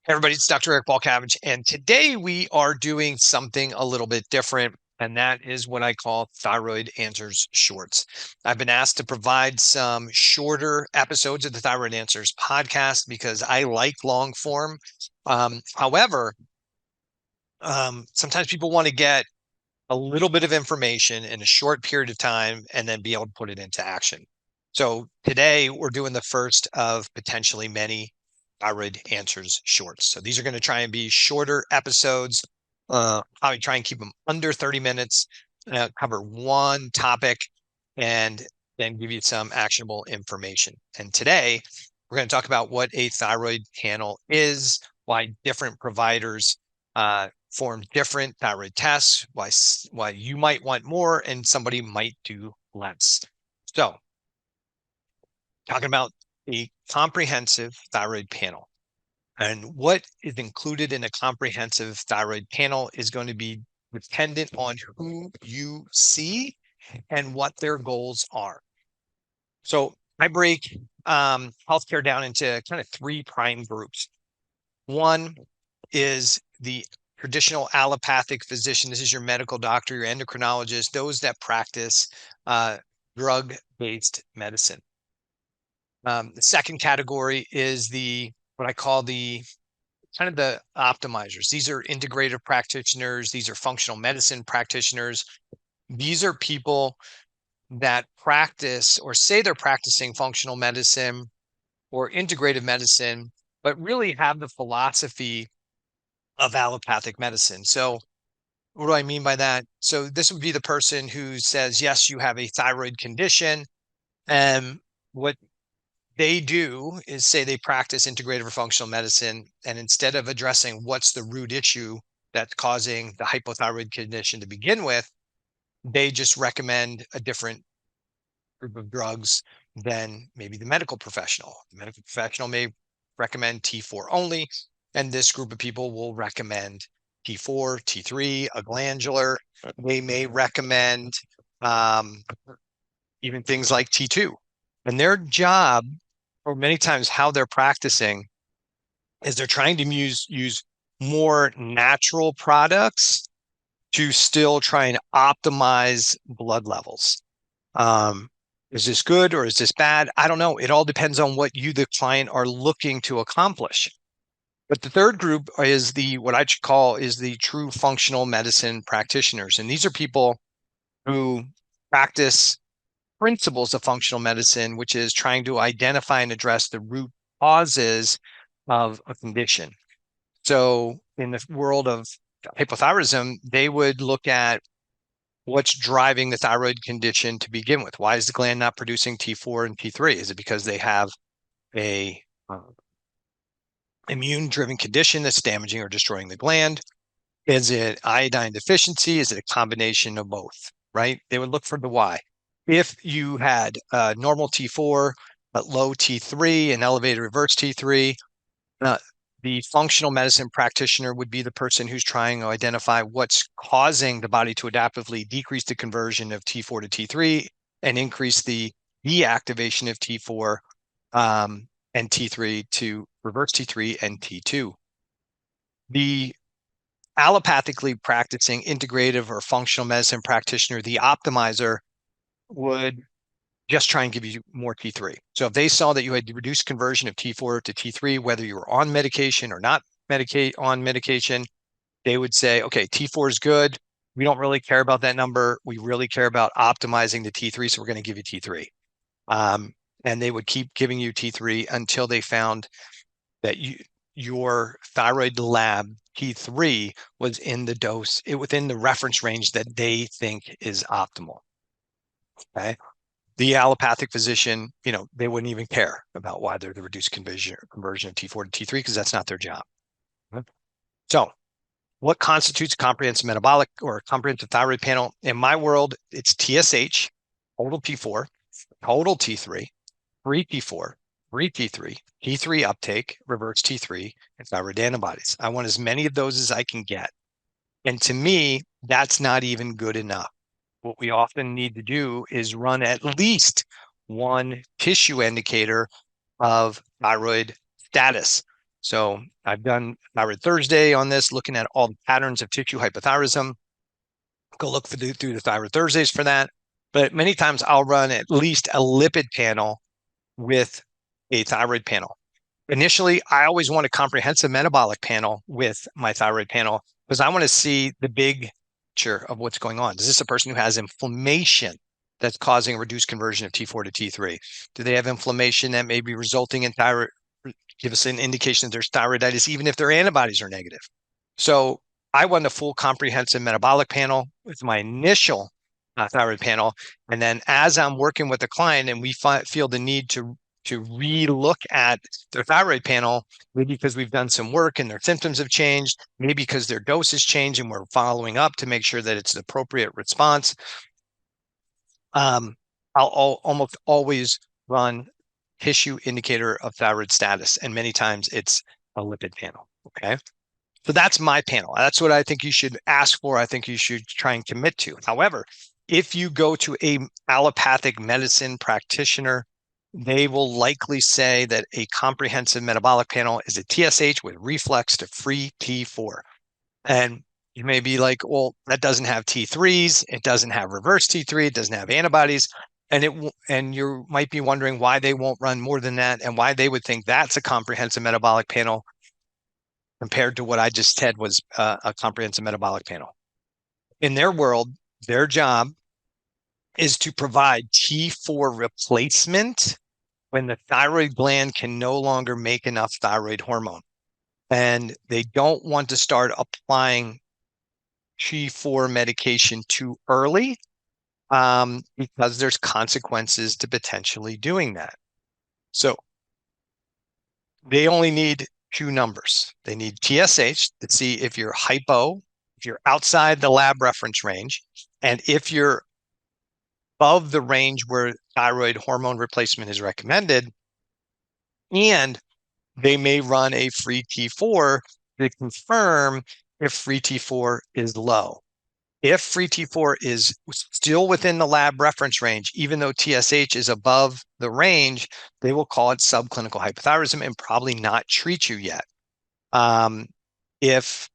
Everybody, it's Dr. Eric Balcavage, and today we are doing something a little bit different, and that is what I call Thyroid Answers Shorts. I've been asked to provide some shorter episodes of the Thyroid Answers podcast because I like long form. However, sometimes people want to get a little bit of information in a short period of time and then be able to put it into action. So today we're doing the first of potentially many Thyroid Answers shorts. So these are going to try and be shorter episodes. Probably try and keep them under 30 minutes, cover one topic, and then give you some actionable information. And today we're going to talk about what a thyroid panel is, why different providers form different thyroid tests, why you might want more and somebody might do less. So, talking about the comprehensive thyroid panel. And what is included in a comprehensive thyroid panel is going to be dependent on who you see and what their goals are. So I break healthcare down into kind of three prime groups. One is the traditional allopathic physician. This is your medical doctor, your endocrinologist, those that practice drug-based medicine. The second category is what I call the kind of the optimizers. These are integrative practitioners. These are functional medicine practitioners. These are people that practice or say they're practicing functional medicine or integrative medicine, but really have the philosophy of allopathic medicine. So what do I mean by that? So this would be the person who says, yes, you have a thyroid condition. And what they do is say they practice integrative or functional medicine. And instead of addressing what's the root issue that's causing the hypothyroid condition to begin with, they just recommend a different group of drugs than maybe the medical professional. The medical professional may recommend T4 only, and this group of people will recommend T4, T3, a glandular. They may recommend even things like T2. And their job, or many times how they're practicing, is they're trying to use more natural products to still try and optimize blood levels. Is this good or is this bad? I don't know. It all depends on what you, the client, are looking to accomplish. But the third group is what I call is the true functional medicine practitioners. And these are people who practice principles of functional medicine, which is trying to identify and address the root causes of a condition. So in the world of hypothyroidism, they would look at what's driving the thyroid condition to begin with. Why is the gland not producing T4 and T3? Is it because they have a immune-driven condition that's damaging or destroying the gland? Is it iodine deficiency? Is it a combination of both, right? They would look for the why. If you had normal T4, but low T3 and elevated reverse T3, the functional medicine practitioner would be the person who's trying to identify what's causing the body to adaptively decrease the conversion of T4 to T3 and increase the deactivation of T4 and T3 to reverse T3 and T2. The allopathically practicing integrative or functional medicine practitioner, the optimizer, would just try and give you more T3. So if they saw that you had reduced conversion of T4 to T3, whether you were on medication or not on medication, they would say, okay, T4 is good. We don't really care about that number. We really care about optimizing the T3, so we're going to give you T3. And they would keep giving you T3 until they found that your thyroid lab T3 was in the dose, within the reference range that they think is optimal. Okay. The allopathic physician, they wouldn't even care about why they're the reduced conversion of T4 to T3 because that's not their job. So what constitutes comprehensive metabolic or comprehensive thyroid panel? In my world, it's TSH, total T4, total T3, free T4, free T3, T3 uptake, reverse T3, and thyroid antibodies. I want as many of those as I can get. And to me, that's not even good enough. What we often need to do is run at least one tissue indicator of thyroid status. So I've done Thyroid Thursday on this, looking at all the patterns of tissue hypothyroidism. Go look through the Thyroid Thursdays for that. But many times I'll run at least a lipid panel with a thyroid panel. Initially, I always want a comprehensive metabolic panel with my thyroid panel because I want to see the big picture of what's going on. Is this a person who has inflammation that's causing reduced conversion of T4 to T3? Do they have inflammation that may be resulting in thyroid? Give us an indication that there's thyroiditis, even if their antibodies are negative. So I run the full comprehensive metabolic panel with my initial thyroid panel. And then as I'm working with the client and we feel the need to re-look at their thyroid panel, maybe because we've done some work and their symptoms have changed, maybe because their dose has changed and we're following up to make sure that it's an appropriate response. I'll almost always run tissue indicator of thyroid status, and many times it's a lipid panel. Okay. So that's my panel. That's what I think you should ask for. I think you should try and commit to. However, if you go to a allopathic medicine practitioner, they will likely say that a comprehensive metabolic panel is a TSH with reflex to free T4. And you may be like, well, that doesn't have T3s. It doesn't have reverse T3. It doesn't have antibodies. And you might be wondering why they won't run more than that and why they would think that's a comprehensive metabolic panel compared to what I just said was a comprehensive metabolic panel. In their world, their job is to provide T4 replacement when the thyroid gland can no longer make enough thyroid hormone. And they don't want to start applying T4 medication too early because there's consequences to potentially doing that. So they only need two numbers. They need TSH to see if you're hypo, if you're outside the lab reference range, and if you're above the range where thyroid hormone replacement is recommended. And they may run a free T4 to confirm if free T4 is low. If free T4 is still within the lab reference range, even though TSH is above the range, they will call it subclinical hypothyroidism and probably not treat you yet. If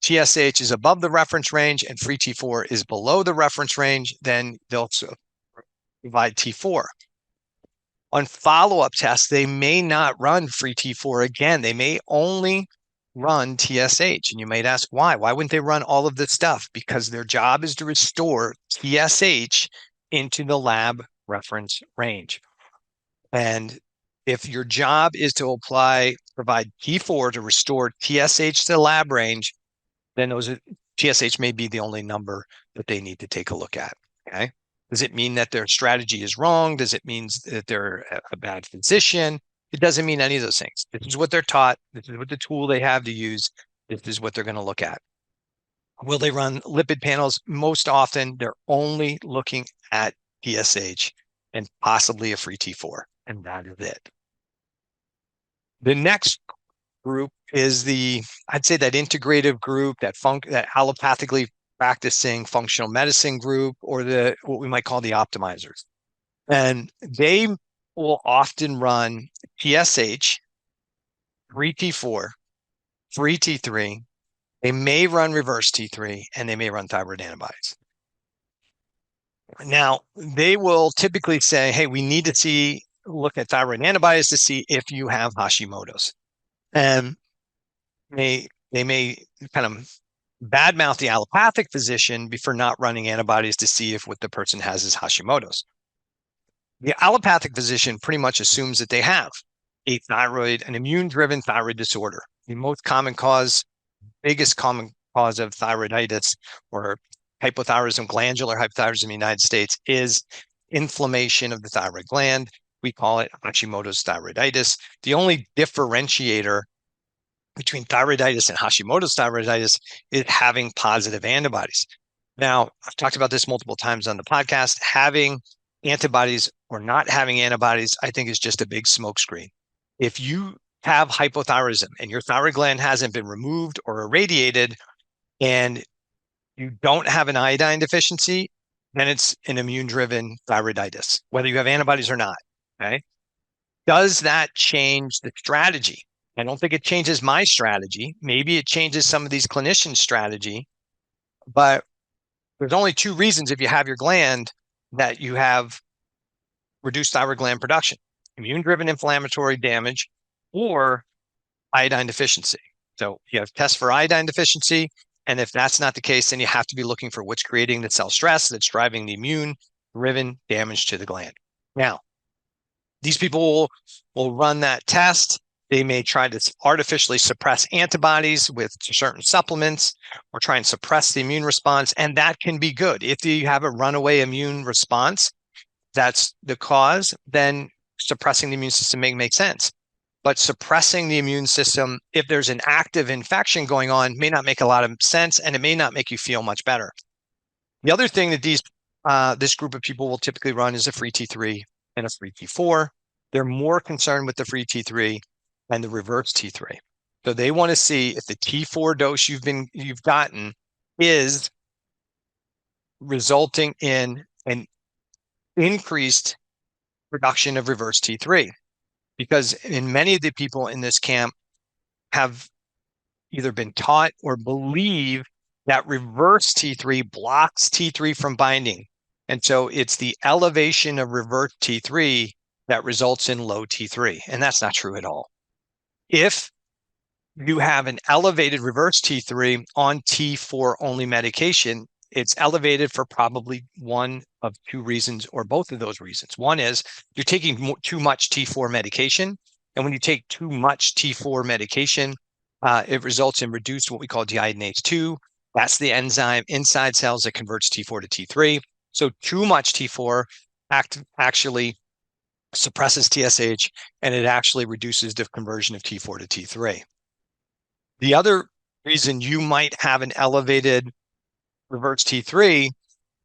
TSH is above the reference range and free T4 is below the reference range, then they'll provide T4. On follow-up tests, they may not run free T4 again. They may only run TSH. And you might ask why? Why wouldn't they run all of this stuff? Because their job is to restore TSH into the lab reference range. And if your job is to provide T4 to restore TSH to the lab range, then TSH may be the only number that they need to take a look at. Okay. Does it mean that their strategy is wrong? Does it mean that they're a bad physician? It doesn't mean any of those things. This is what they're taught. This is what the tool they have to use. This is what they're going to look at. Will they run lipid panels? Most often, they're only looking at TSH and possibly a free T4, and that is it. The next group is I'd say that integrative group, that allopathically practicing functional medicine group, or what we might call the optimizers. And they will often run TSH, free T4, free T3. They may run reverse T3, and they may run thyroid antibodies. Now, they will typically say, hey, we need to look at thyroid antibodies to see if you have Hashimoto's. And they may kind of badmouth the allopathic physician for not running antibodies to see if what the person has is Hashimoto's. The allopathic physician pretty much assumes that they have an immune-driven thyroid disorder. The biggest common cause of thyroiditis or hypothyroidism, glandular hypothyroidism in the United States, is inflammation of the thyroid gland. We call it Hashimoto's thyroiditis. The only differentiator between thyroiditis and Hashimoto's thyroiditis is having positive antibodies. Now, I've talked about this multiple times on the podcast. Having antibodies or not having antibodies, I think, is just a big smokescreen. If you have hypothyroidism and your thyroid gland hasn't been removed or irradiated and you don't have an iodine deficiency, then it's an immune-driven thyroiditis, whether you have antibodies or not. Okay. Does that change the strategy? I don't think it changes my strategy. Maybe it changes some of these clinicians' strategy, but there's only two reasons if you have your gland that you have reduced thyroid gland production: immune-driven inflammatory damage or iodine deficiency. So you have tests for iodine deficiency, and if that's not the case, then you have to be looking for what's creating the cell stress that's driving the immune-driven damage to the gland. Now, these people will run that test. They may try to artificially suppress antibodies with certain supplements or try and suppress the immune response, and that can be good. If you have a runaway immune response, that's the cause, then suppressing the immune system may make sense. But suppressing the immune system, if there's an active infection going on, may not make a lot of sense, and it may not make you feel much better. The other thing that this group of people will typically run is a free T3 and a free T4. They're more concerned with the free T3 and the reverse T3. So they want to see if the T4 dose you've gotten is resulting in an increased production of reverse T3. Because in many of the people in this camp have either been taught or believe that reverse T3 blocks T3 from binding. And so it's the elevation of reverse T3 that results in low T3. And that's not true at all. If you have an elevated reverse T3 on T4 only medication, it's elevated for probably one of two reasons or both of those reasons. One is you're taking too much T4 medication. And when you take too much T4 medication, it results in reduced what we call deiodinase 2. That's the enzyme inside cells that converts T4 to T3. So too much T4 actually suppresses TSH, and it actually reduces the conversion of T4 to T3. The other reason you might have an elevated reverse T3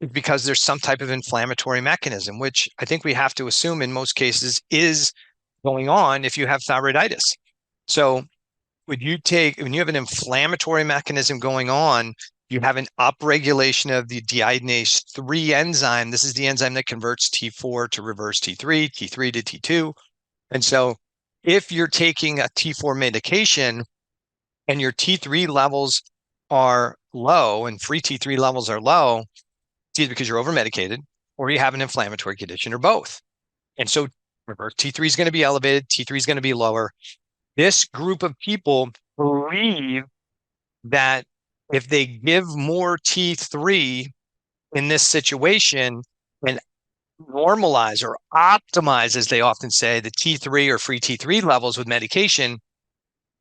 is because there's some type of inflammatory mechanism, which I think we have to assume in most cases is going on if you have thyroiditis. So when you have an inflammatory mechanism going on, you have an upregulation of the deiodinase 3 enzyme. This is the enzyme that converts T4 to reverse T3, T3 to T2. And so if you're taking a T4 medication and your T3 levels are low and free T3 levels are low, it's either because you're over-medicated or you have an inflammatory condition or both. And so reverse T3 is going to be elevated, T3 is going to be lower. This group of people believe that if they give more T3 in this situation and normalize or optimize, as they often say, the T3 or free T3 levels with medication,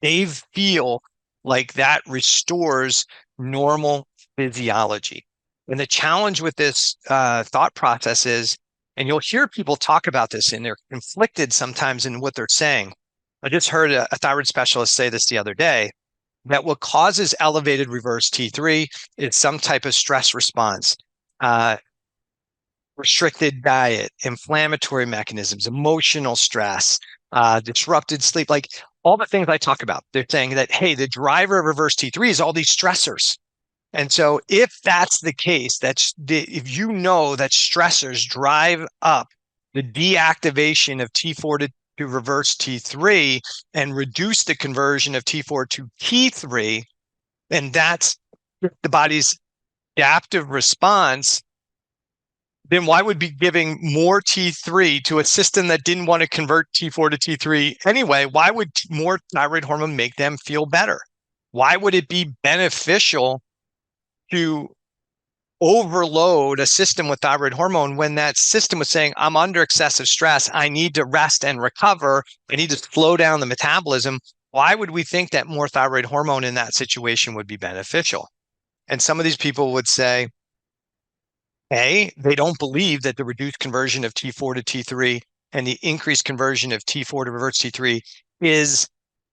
they feel like that restores normal physiology. And the challenge with this thought process is, and you'll hear people talk about this and they're conflicted sometimes in what they're saying. I just heard a thyroid specialist say this the other day, that what causes elevated reverse T3 is some type of stress response, restricted diet, inflammatory mechanisms, emotional stress, disrupted sleep, like all the things I talk about. They're saying that, hey, the driver of reverse T3 is all these stressors. And so if that's the case, if you know that stressors drive up the deactivation of T4 to reverse T3 and reduce the conversion of T4 to T3, and that's the body's adaptive response, then why would be giving more T3 to a system that didn't want to convert T4 to T3 anyway? Why would more thyroid hormone make them feel better? Why would it be beneficial to overload a system with thyroid hormone when that system was saying, I'm under excessive stress, I need to rest and recover, I need to slow down the metabolism? Why would we think that more thyroid hormone in that situation would be beneficial? And some of these people would say, A, they don't believe that the reduced conversion of T4 to T3 and the increased conversion of T4 to reverse T3 is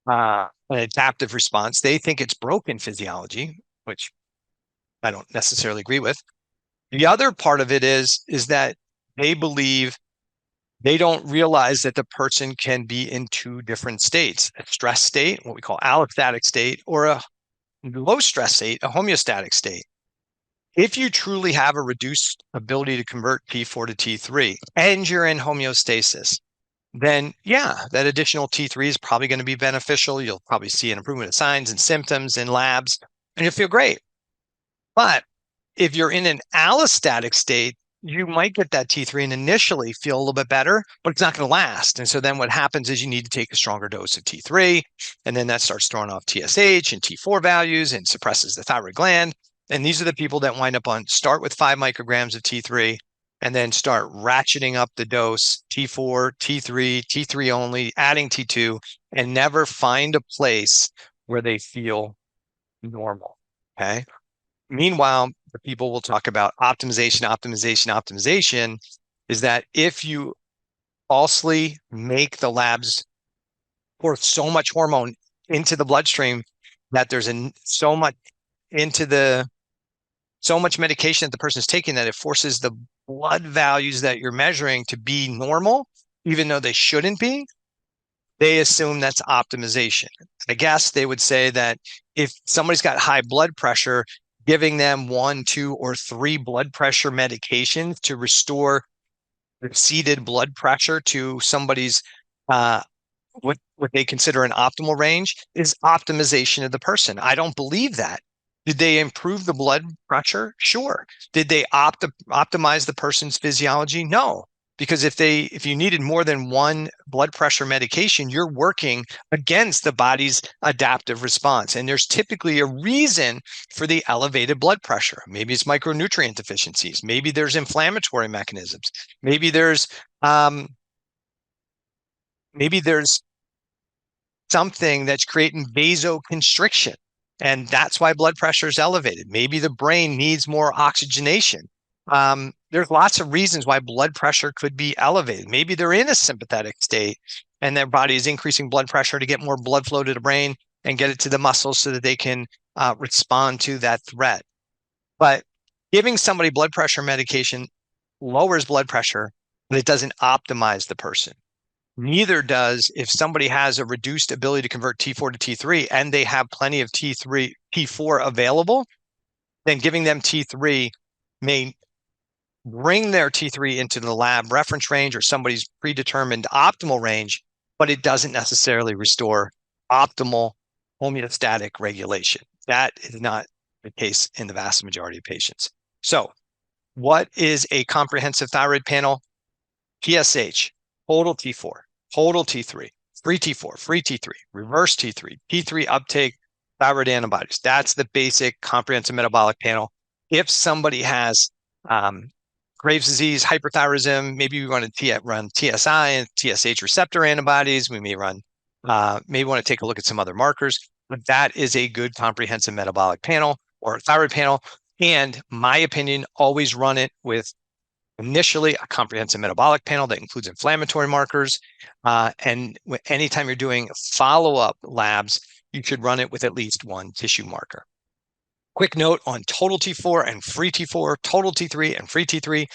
an adaptive response. They think it's broken physiology, which I don't necessarily agree with. The other part of it is that they believe they don't realize that the person can be in two different states: a stress state, what we call allostatic state, or a low stress state, a homeostatic state. If you truly have a reduced ability to convert T4 to T3 and you're in homeostasis, then yeah, that additional T3 is probably going to be beneficial. You'll probably see an improvement of signs and symptoms in labs, and you'll feel great. But if you're in an allostatic state, you might get that T3 and initially feel a little bit better, but it's not going to last. And so then what happens is you need to take a stronger dose of T3, and then that starts throwing off TSH and T4 values and suppresses the thyroid gland. And these are the people that wind up on start with 5 micrograms of T3 and then start ratcheting up the dose, T4, T3, T3 only, adding T2, and never find a place where they feel normal. Okay. Meanwhile, the people will talk about optimization is that if you falsely make the labs pour so much hormone into the bloodstream that there's so much medication that the person is taking that it forces the blood values that you're measuring to be normal, even though they shouldn't be, they assume that's optimization. I guess they would say that if somebody's got high blood pressure, giving them 1, 2, or 3 blood pressure medications to restore exceeded blood pressure to somebody's what they consider an optimal range is optimization of the person. I don't believe that. Did they improve the blood pressure? Sure. Did they optimize the person's physiology? No. Because if you needed more than 1 blood pressure medication, you're working against the body's adaptive response. And there's typically a reason for the elevated blood pressure. Maybe it's micronutrient deficiencies. Maybe there's inflammatory mechanisms. Maybe there's something that's creating vasoconstriction. And that's why blood pressure is elevated. Maybe the brain needs more oxygenation. There's lots of reasons why blood pressure could be elevated. Maybe they're in a sympathetic state and their body is increasing blood pressure to get more blood flow to the brain and get it to the muscles so that they can respond to that threat. But giving somebody blood pressure medication lowers blood pressure, but it doesn't optimize the person. Neither does if somebody has a reduced ability to convert T4 to T3 and they have plenty of T4 available, then giving them T3 may bring their T3 into the lab reference range or somebody's predetermined optimal range, but it doesn't necessarily restore optimal homeostatic regulation. That is not the case in the vast majority of patients. So what is a comprehensive thyroid panel? TSH, total T4, total T3, free T4, free T3, reverse T3, T3 uptake, thyroid antibodies. That's the basic comprehensive metabolic panel. If somebody has Graves' disease, hyperthyroidism, maybe we want to run TSI and TSH receptor antibodies. We may run, maybe want to take a look at some other markers, but that is a good comprehensive metabolic panel or thyroid panel. And my opinion, always run it with initially a comprehensive metabolic panel that includes inflammatory markers. And anytime you're doing follow-up labs, you should run it with at least 1 tissue marker. Quick note on total T4 and free T4, total T3 and free T3.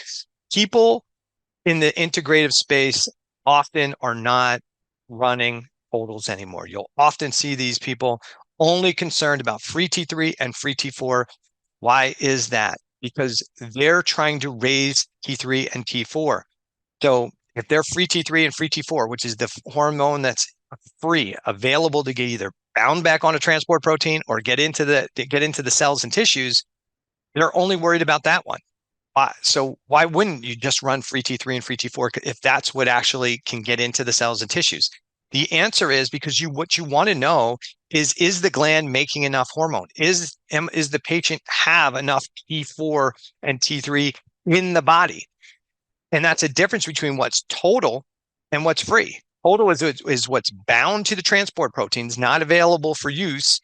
People in the integrative space often are not running totals anymore. You'll often see these people only concerned about free T3 and free T4. Why is that? Because they're trying to raise T3 and T4. So if they're free T3 and free T4, which is the hormone that's free, available to get either bound back on a transport protein or get into the cells and tissues, they're only worried about that one. So why wouldn't you just run free T3 and free T4 if that's what actually can get into the cells and tissues? The answer is because what you want to know is the gland making enough hormone? Is the patient have enough T4 and T3 in the body? And that's a difference between what's total and what's free. Total is what's bound to the transport proteins, not available for use,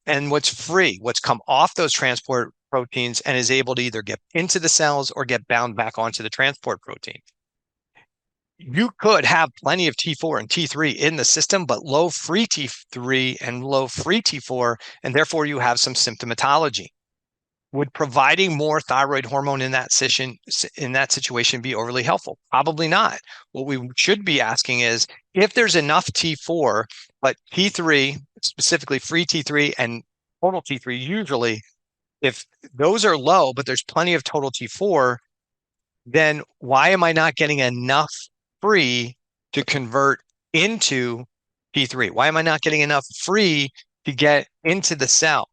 and what's free, what's come off those transport proteins and is able to either get into the cells or get bound back onto the transport protein. You could have plenty of T4 and T3 in the system, but low free T3 and low free T4, and therefore you have some symptomatology. Would providing more thyroid hormone in that situation be overly helpful? Probably not. What we should be asking is if there's enough T4, but T3, specifically free T3 and total T3, usually if those are low, but there's plenty of total T4, then why am I not getting enough free to convert into T3? Why am I not getting enough free to get into the cell?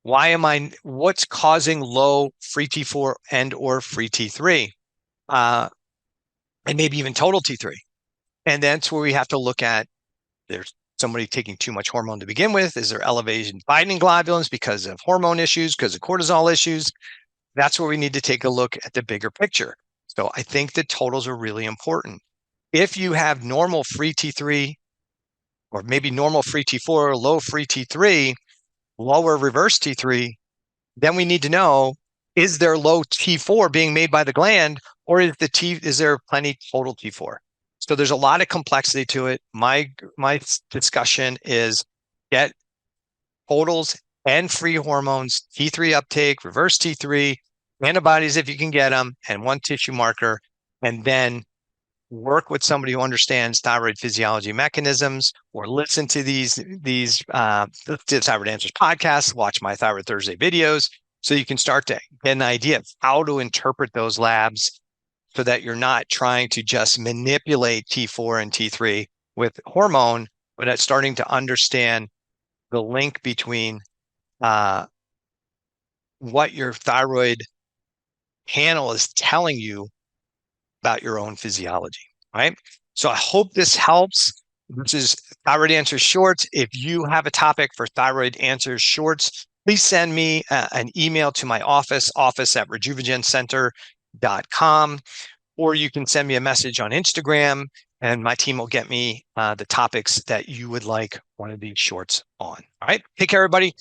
What's causing low free T4 and or free T3? And maybe even total T3. And that's where we have to look at, there's somebody taking too much hormone to begin with. Is there elevation binding globulins because of hormone issues, because of cortisol issues? That's where we need to take a look at the bigger picture. So I think the totals are really important. If you have normal free T3, or maybe normal free T4, low free T3, lower reverse T3, then we need to know, is there low T4 being made by the gland, or is there plenty total T4? So there's a lot of complexity to it. My discussion is get totals and free hormones, T3 uptake, reverse T3, antibodies if you can get them, and one tissue marker, and then work with somebody who understands thyroid physiology mechanisms, or listen to the Thyroid Answers podcast, watch my Thyroid Thursday videos, so you can start to get an idea of how to interpret those labs so that you're not trying to just manipulate T4 and T3 with hormone, but at starting to understand the link between what your thyroid panel is telling you about your own physiology, right? So I hope this helps. This is Thyroid Answers Shorts. If you have a topic for Thyroid Answers Shorts, please send me an email to my office at rejuvegencenter.com, or you can send me a message on Instagram, and my team will get me the topics that you would like one of these shorts on. All right, take care, everybody.